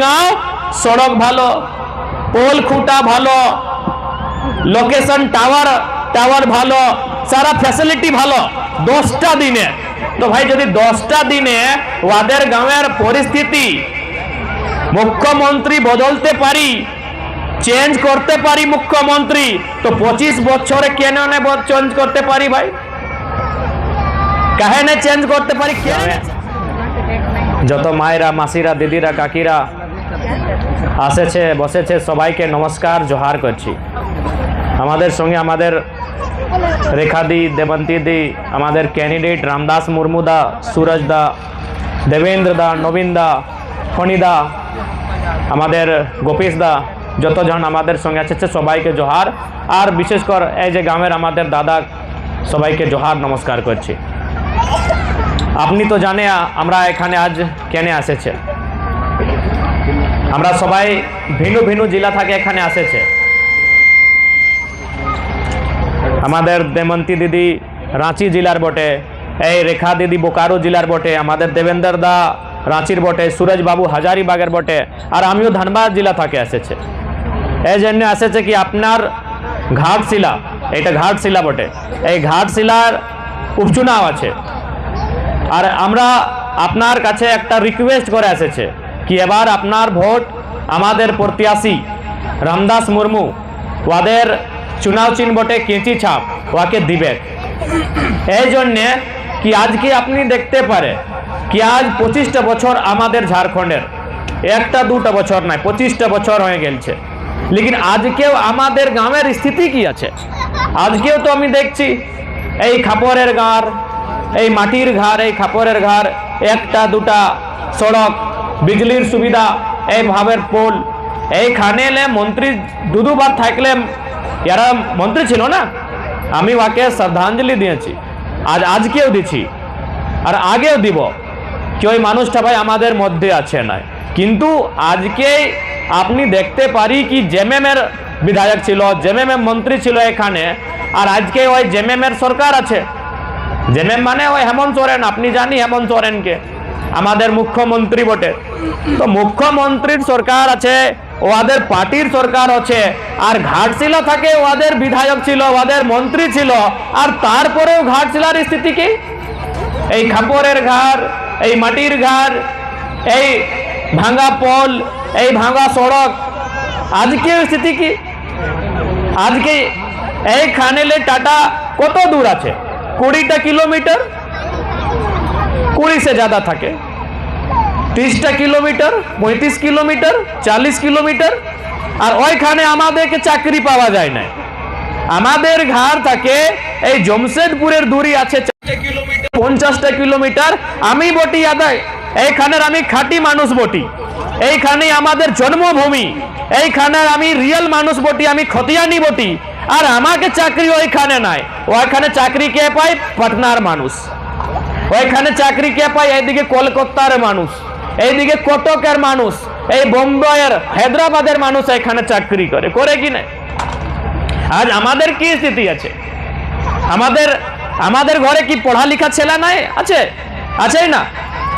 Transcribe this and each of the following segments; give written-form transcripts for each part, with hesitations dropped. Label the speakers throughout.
Speaker 1: গাঁও সড়ক ভালো, পোল খুঁটা ভালো, লোকেশন টাওয়ার ভালো, সারা ফ্যাসিলিটি ভালো 10টা দিনে। তো ভাই যদি 10টা দিনে ওদের গাঁয়ের পরিস্থিতি মুখ্যমন্ত্রী বদলতে পারি, চেঞ্জ করতে পারি মুখ্যমন্ত্রী, তো 25 বছরে কেন না চেঞ্জ করতে পারি ভাই? কাহে না চেঞ্জ করতে পারি? যত মায়েরা, মাসিরা, দিদিরা, কাকিরা আসেছে বসেছে সবাইকে নমস্কার জোহার করছি। আমাদের সঙ্গে আমাদের রেখাদি, দেবন্তী দি, আমাদের ক্যান্ডিডেট রামদাস মুর্মু দা, সুরজ দা, দেবেন্দ্র দা, নবীন দা, ফণি দা, আমাদের গোপীশ দা, যতজন আমাদের সঙ্গে আছে সবাইকে জোহার। আর বিশেষ করে এই যে গ্রামের আমাদের দাদা সবাইকে জোহার নমস্কার করছি। আপনি তো জানে আমরা এখানে আজ কেন এসেছে, আমরা সবাই ভিন্ন ভিন্ন জেলা থেকে এখানে এসেছে। আমাদের দেবন্তী দিদি রাঁচি জেলার বটে, এই রেখা দিদি বোকারো জেলার বটে, আমাদের দেবেন্দ্র দা রাঁচির বটে, সুরজ বাবু হাজারিবাগের বটে, আর আমিও ধানবাদ জেলা থেকে এসেছে। এই জন্য এসেছে কি আপনার ঘাটশিলা, এটা ঘাটশিলা বটে, এই ঘাটশিলার উপচুনাव আছে। আর আমরা আপনার কাছে একটা রিকোয়েস্ট করে এসেছে কি এবার আপনার ভোট আমাদের প্রত্যাশী রামদাস মুর্মু ওদের চুনাव চিহ্ন বটে কেঁচি ছাপ ওকে দিবে। এই জন্যে কি আজকে আপনি দেখতে পারে কি আজ 25টা বছর আমাদের ঝাড়খণ্ডের, একটা দুটা বছর নয় 25টা বছর হয়ে গেছে, লেকিন আজকেও আমাদের গ্রামের স্থিতি কি আছে? আজকেও তো আমি দেখছি এই খাপরের ঘর, এই মাটির ঘর, এই খাপরের ঘর, একটা দুটা সড়ক, বিজলির সুবিধা, এই ভাবের পোল। এইখানে মন্ত্রী দুবার থাকলে, এরা মন্ত্রী ছিল না, আমি ওকে শ্রদ্ধাঞ্জলি দিয়েছি, আজকেও দিচ্ছি আর আগেও দিব কি ওই মানুষটা ভাই আমাদের মধ্যে আছে না। কিন্তু আজকে আপনি দেখতে পারি কি জেএমএম বিধায়ক ছিল, জেএমএম মন্ত্রী ছিল এখানে, আর আজকে ওই জেএমএম সরকার আছে। জেএমএম মানে ওই হেমন্ত সোরেন, আপনি জানি হেমন্ত সোরেনকে, আমাদের মুখ্যমন্ত্রী বটে। তো মুখ্যমন্ত্রীর সরকার আছে, ওদের পার্টির সরকার আছে, আর ঘাটশিলা থাকে ওদের বিধায়ক ছিল, ওদের মন্ত্রী ছিল, আর তারপরেও ঘাটশিলার স্থিতি কি? এই খাপরের ঘর, এই মাটির ঘর, এই ভাঙা পোল, এই ভাঙা সড়ক, আজকে স্থিতি কি? আজকে এইখানে টাটা কত দূর আছে? 20টা কিলোমিটার, 20 से ज़्यादा থাকে, 30টা কিলোমিটার, 35 কিলোমিটার, 40 কিলোমিটার, আর ওইখানে আমাদেরকে চাকরি পাওয়া যায় না। আমাদের ঘর থেকে এই জমশেদপুরের দূরি আছে 50টা কিলোমিটার। আমি বটি আদায় এইখানের, আমি খাঁটি মানুষ বটি, এইখানে আমাদের জন্মভূমি, এইখানে আমি রিয়েল মানুষ বটি, আমি খতিয়ানি বটি, আর আমাকে চাকরি ওইখানে নাই। ওইখানে চাকরি কে পায়? পাটনার মানুষ। ওইখানে চাকরি কে পায়? এইদিকে কলকাতার মানুষ, এইদিকে কটকের মানুষ, এই বোম্বের, হায়দ্রাবাদের মানুষ এখানে চাকরি করে কি না? আজ আমাদের কি স্থিতি আছে? আমাদের ঘরে কি পড়ালেখা ছেলে নাই আছে? আছেই না?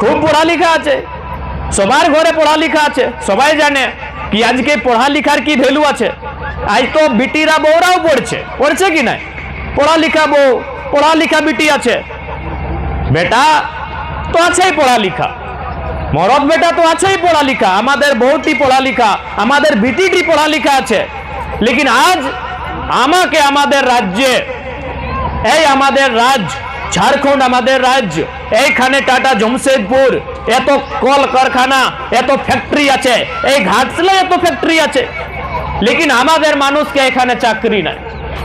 Speaker 1: খুব পড়ালেখা আছে, সবার ঘরে পড়ালেখা আছে। সবাই জানে কি আজকে পড়ালেখার কি ভ্যালু আছে। আজ তো বিটিরা বউরাও পড়ছে কি নাই? পড়ালেখা বউ, পড়ালেখা বিটি আছে, বেটা তো আছেই পড়ালেখা, মরদ বেটা তো আছেই পড়ালেখা, আমাদের বউটি পড়ালেখা, আমাদের বিটিটি পড়ালেখা আছে। লেকিন আজ আমাকে আমাদের রাজ্যে, এই আমাদের রাজ্য ঝাড়খণ্ড, আমাদের রাজ্য, এইখানে টাটা জমশেদপুর এত কল কারখানা, এত ফ্যাক্টরি আছে, এই ঘাটশিলায় এত ফ্যাক্টরি আছে, লেকিন আমাদের মানুষকে এখানে চাকরি নাই।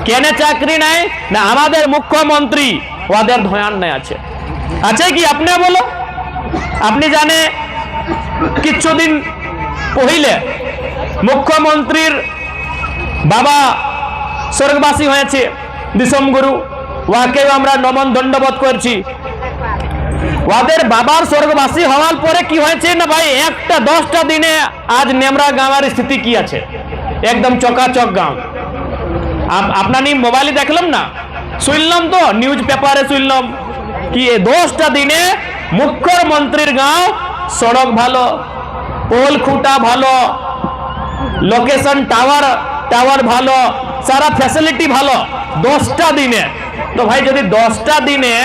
Speaker 1: কেন চাকরি নাই? না আমাদের মুখ্যমন্ত্রী ওদের ধ্যান নাই আছে। আছে কি আপনি বলো? আপনি জানে কিছুদিন পहिले মুখ্যমন্ত্রীর বাবা স্বর্গবাসী হয়েছে, দিশমগুরু, ওকেও আমরা নমন দণ্ডবোধ করছি। ওদের বাবার স্বর্গবাসী হওয়ার পরে কি হয়েছে না ভাই, একটা 10টা দিনে আজ নেমরা গাঁয়ের স্থিতি কি আছে? একদম চকাচক গাঁও। আপনার মোবাইলে দেখলাম না, শুনলাম তো নিউজ পেপারে শুনলাম কি 10টা দিনে মুখ্যমন্ত্রীর গাঁও সড়ক ভালো, পোল খুঁটা ভালো, লোকেশন টাওয়ার ভালো, সারা ফ্যাসিলিটি ভালো 10টা দিনে। তো ভাই যদি 10টা দিনে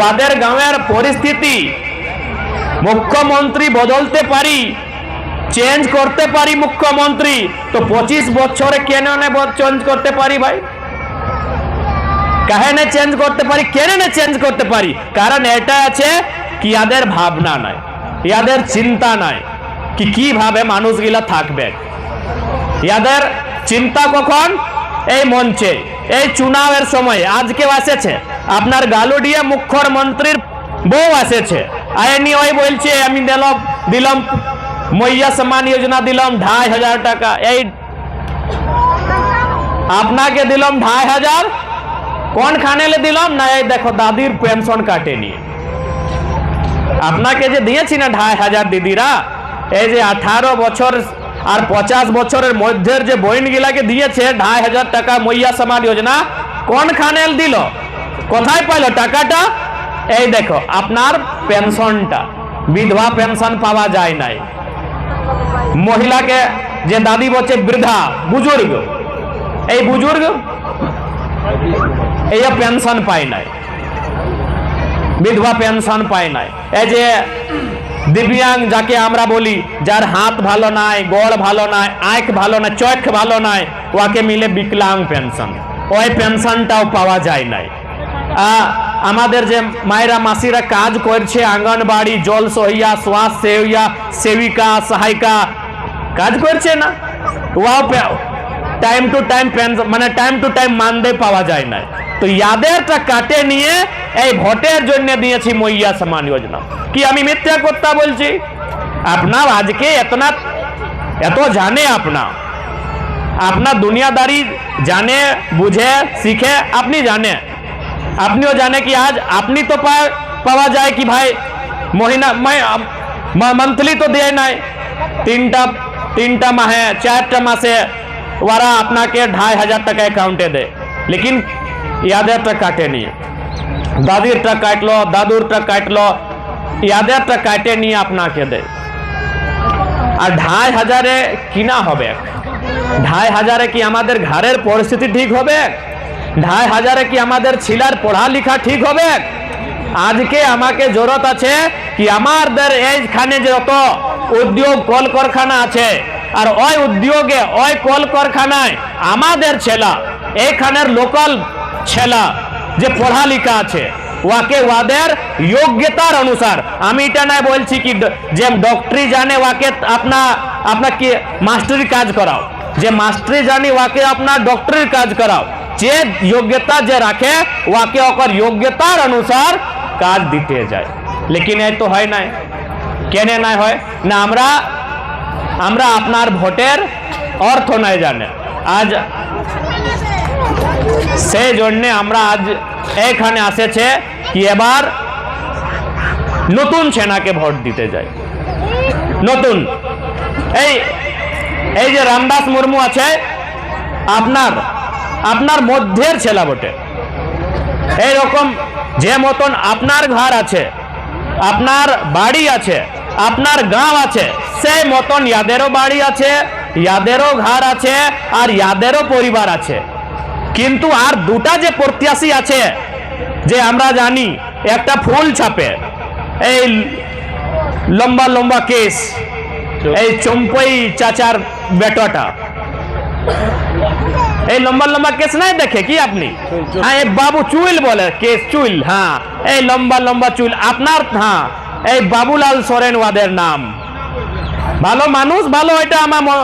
Speaker 1: ওদের গাঁয়ের পরিস্থিতি মুখ্যমন্ত্রী বদলতে পারি, চেঞ্জ করতে পারি মুখ্যমন্ত্রী, তো 25 বছরে কেন না চেঞ্জ করতে পারি ভাই? কাহে না চেঞ্জ করতে পারি? কেন না চেঞ্জ করতে পারি? কারণ এটা আছে কি ইয়াদের ভাবনা নাই, ইয়াদের চিন্তা নাই কি কিভাবে মানুষগুলা থাকবে। ইয়াদের চিন্তা কখন? এই মঞ্চে, এই চুনাবের সময়। আজকেও এসেছে আপনার গালুডিয়া মুখ্যমন্ত্রীর বউ এসেছে, আইনি ওই বলছে আমি দিলাম মৈয়া সম্মান যোজনা দিলাম 2500 টাকা, এই আপনাকে দিলাম 2500, কোন খানেলে দিলাম না? এই দেখো দাদির পেনশন কাটেনি। আপনাকে যে দিয়েছি না 2500 দিদিরা, এই যে 18 বছর আর 50 বছরের মধ্যের যে বইনগুলাকে দিয়েছে 2500 টাকা মৈয়া সম্মান যোজনা, কোন খানেল দিল? কোথায় পাইলো টাকাটা? এই দেখো আপনার পেনশনটা, বিধবা পেনশন পাওয়া যায় নাই। মহিলাকে যে দাদি বলছে বৃদ্ধা বুজুর্গ, এই বুজুর্গ এই পেনশন পায় নাই, বিধবা পেনশন পায় নাই। এই যে দিব্যাঙ্গ যাকে আমরা বলি, যার হাত ভালো নাই, গোড় ভালো নাই, আঁখ ভালো নাই, চোখ ভালো নাই, ওকে মিলে বিকলাঙ্গ পেনশন, ওই পেনশনটাও পাওয়া যায় নাই। আমাদের যে মায়েরা মাসিরা কাজ করছে আঙ্গনবাড়ি, জল সহিয়া, শ্বাস সেবিকা, সহায়িকা কাজ করছে না, ওয়াও টাইম টু টাইম মানে টাইম টু টাইম মানদে পাওয়া যায় না। তো ইয়াদেরটা কাটে নিয়ে এই ভোটের জন্য দিয়েছি মৈয়া সম্মান যোজনা। কি আমি মিথ্যা কথা বলছি? আপনার আজকে এত জানে, আপনার দুনিয়াদারি জানে, বুঝে, শিখে, আপনি জানে, আপনিও জানে কি আজ আপনি তো পাওয়া যায় কি ভাই মহিনা মান্থলি তো দেয় নাই, তিনটা মাহে 4টা মাসে ওরা আপনাকে 2500 টাকা অ্যাকাউন্টে দেয়, লেকিন ইয়াদেরটা কাটে নিয়ে, দাদিরটা কাটলো, দাদুরটা কাটলো, ইয়াদেরটা কাটে নিয়ে আপনাকে দেয়। আর 2500 কিনা হবে? 2500 কি আমাদের ঘরের পরিস্থিতি ঠিক হবে? 2500 কি আমাদের ছেলের পড়ালেখা ঠিক হবে? আজকে আমাকে জরুরত আছে কি আমাদের এইখানে যত উদ্যোগ কলকারখানা আছে, আর ওই উদ্যোগে ওই কলকারখানায় আমাদের ছেলা, এইখানের লোকাল ছেলা যে পড়ালেখা আছে, ওকে ওদের যোগ্যতার অনুসার, আমি এটা না বলছি কি যে ডক্টরি জানে ওকে আপনার কি মাস্টারি কাজ করাও, যে মাস্টারি জানি ওকে আপনার ডক্টরির কাজ করাও, যে যোগ্যতা যে রাখে ওকে ওর যোগ্যতার অনুসার কাজ দিতে যায়। লেকিন এই তো হয় নাই। কেন নাই হয় না? আমরা আপনার ভোটের অর্থ নাই জানে, আজ সেই জন্য আমরা আজ এখানে আসেছে কি এবার নতুন সেনাকে ভোট দিতে যাই। নতুন এই যে রামদাস মুর্মু আছে, আপনার মধ্যের ছেলা বটে। এইরকম যে মতন আপনার ঘর আছে, আপনার বাড়ি আছে, আপনার গাঁও আছে, সেই মতন ইয়াদেরও বাড়ি আছে, ইয়াদেরও ঘর আছে, আর ইয়াদেরও পরিবার আছে। কিন্তু আর দুটা যে প্রত্যাশী আছে, যে আমরা জানি একটা ফুল ছাপে, এই লম্বা লম্বা কেস, এই চম্পই চাচার বেটাটা, এই লম্বা লম্বা কেস নাই দেখে কি আপনি? হ্যাঁ, এই বাবু চুল বলে, কেস চুল, হ্যাঁ, এই লম্বা লম্বা চুল আপনার, হ্যাঁ, এই বাবুলাল সোরেন ওদের নাম। ভালো মানুষ, ভালো, এটা আমার,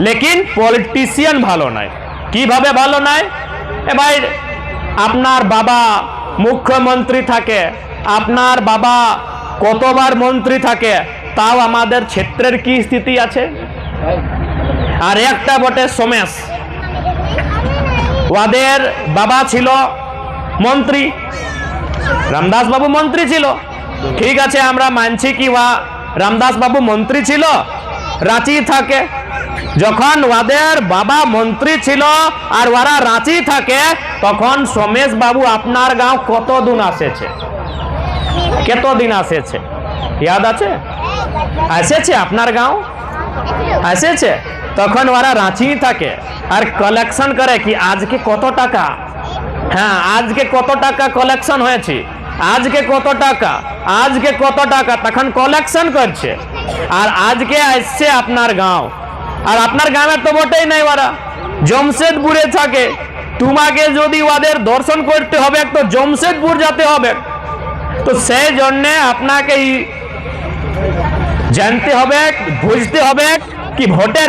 Speaker 1: লেকিন পলিটিশিয়ান ভালো নাই। কিভাবে ভালো নাই? এ ভাই, আপনার বাবা মুখ্যমন্ত্রী থাকে, আপনার বাবা কতবার মন্ত্রী থাকে, তাও আমাদের ক্ষেত্রের কি স্থিতি আছে? আর একটা বটে সোমেশ, ওদের বাবা ছিল মন্ত্রী, রামদাস বাবু মন্ত্রী ছিল, ঠিক আছে, আমরা মানছি কি রামদাস বাবু মন্ত্রী ছিল, রাঁচি থাকে। যখন ওদের বাবা মন্ত্রী ছিল আর ওরা রাঁচি থাকে, তখন সোমেশ বাবু আপনার গাঁও কতদিন আসেছে? কতদিন আসেছে? ইয়াদ আছে? এসেছে আপনার গাঁও? এসেছে, তখন ওরা রাঁচি থাকে আর কালেকশন করে কি আজকে কত টাকা, হ্যাঁ আজকে কত টাকা কালেকশন হয়েছে, আজকে কত টাকা, আজকে কত টাকা, তখন কালেকশন করছে। আর আজকে আসছে আপনার গাঁও, আর আপনার গ্রামে তো বটেই নাই, ওরা জমশেদপুরে থাকে। তোমাকে যদি ওদের দর্শন করতে হবে তো জমশেদপুর যেতে হবে। তো সেই জন্যে আপনাকে জানতে হবে, বুঝতে হবে কি ভোটের